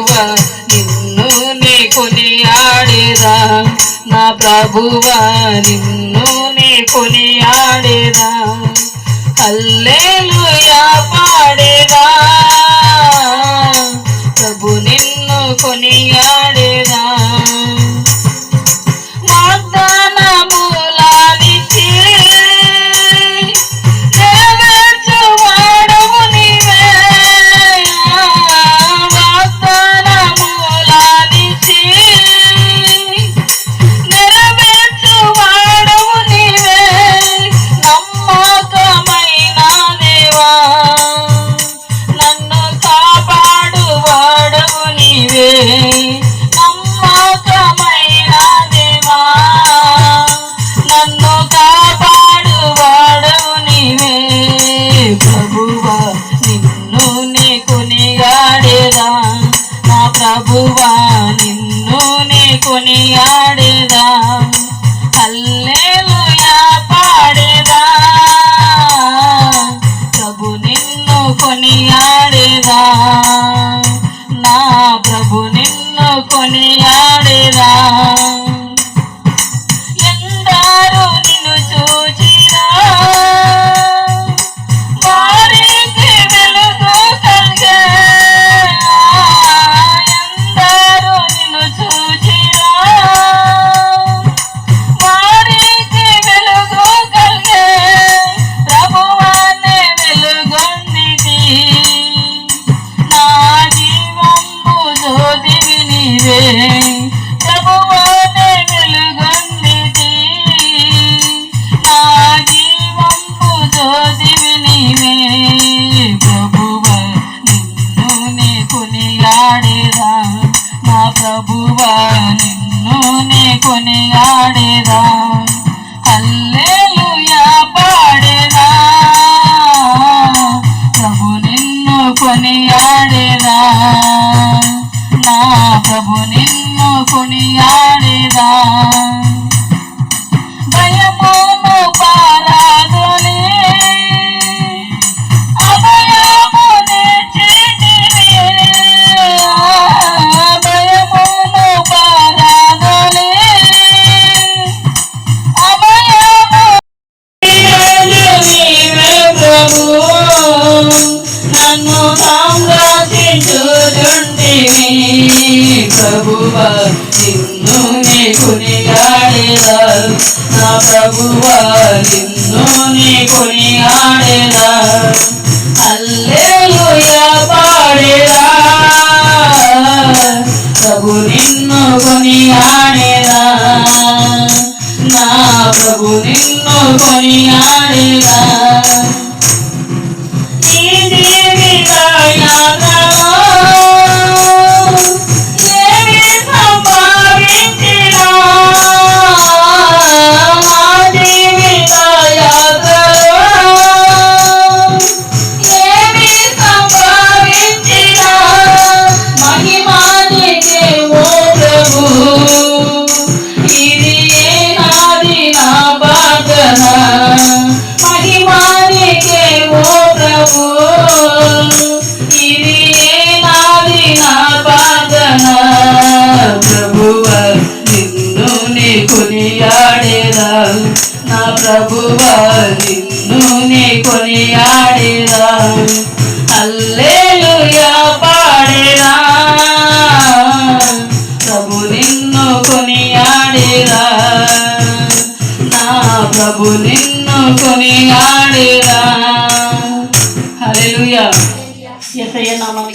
ప్రభువా నిన్ను నే కొనియాడేదా, నా ప్రభువా నిన్ను నే కొనియాడేదా, హల్లెలూయా పాడేదా, ప్రభు నిన్ను కొనియాడేదా. వాగ్దానములానిచ్చి నెరవేర్చువాడవు నీవే, వాగ్దానములానిచ్చి నెరవేర్చువాడవు నీవే, నమ్మకమైన దేవా నన్ను కాపాడువాడవు నీవే, నమ్మకమైన దేవా నన్ను కాపాడువాడవు నీవే. ప్రభువా నిన్ను నే కొనియాడేదా, నా ప్రభువా నిన్ను నే కొనియాడేదా, హల్లెలూయా పాడేదా, ప్రభు నిన్ను కొనియాడేదా, నా ప్రభు నిన్ను కొనియాడేదా. ఎందరూ నిన్ను చూచినా వారికి వెలుగు కలిగే, ఎందరూ నిన్ను చూచినా వారికి వెలుగు కలిగే, ప్రభువానే వెలుగొందితి, నా జీవంబు జ్యోతివి నీవే, ప్రభువానే వెలుగొందితి, నా జీవంబు జ్యోతివి నీవే. ప్రభువా నిన్ను నే కొనియాడేదా, నా ప్రభువా నిన్ను నే కొనియాడేదా, హల్లెలూయా పాడేదా, ప్రభు నిన్ను కొనియాడేదా, నా ప్రభు నిన్ను కొనియాడేదా. భయమును పారాదుని అభయము నిచ్చితివి, భయమును పారాదుని అభయము నీవే ప్రభు, నన్ను సంరక్షించుచుంటివి, ప్రభువా నిన్ను నే కొనియాడేదా, నా ప్రభువా నిన్ను నే కొనియాడేదా, హల్లెలూయా పాడేదా, ప్రభు నిన్ను కొనియాడేదా, నా ప్రభు నిన్ను కొనియాడేదా. నీ జీవిత యాత్రలో ఏమి సంభవించినా, నా జీవిత యాత్రలో ఏమి సంభవించినా, మహిమానికే ఓ ప్రభు, ఇది నాది నా ప్రార్థన, మహిమానికే ఓ ప్రభు, ఇది నాది నా ప్రార్థన. ప్రభువా నిన్ను నే కొనియాడేదా, నా ప్రభువా నిన్ను నే కొనియాడేదా, హల్లెలూయా పాడేదా, ప్రభు నిన్ను కొనియాడేదా, నా ప్రభు నిన్ను కొనియాడేదా. హల్లెలూయా. యేసయ్య నామమున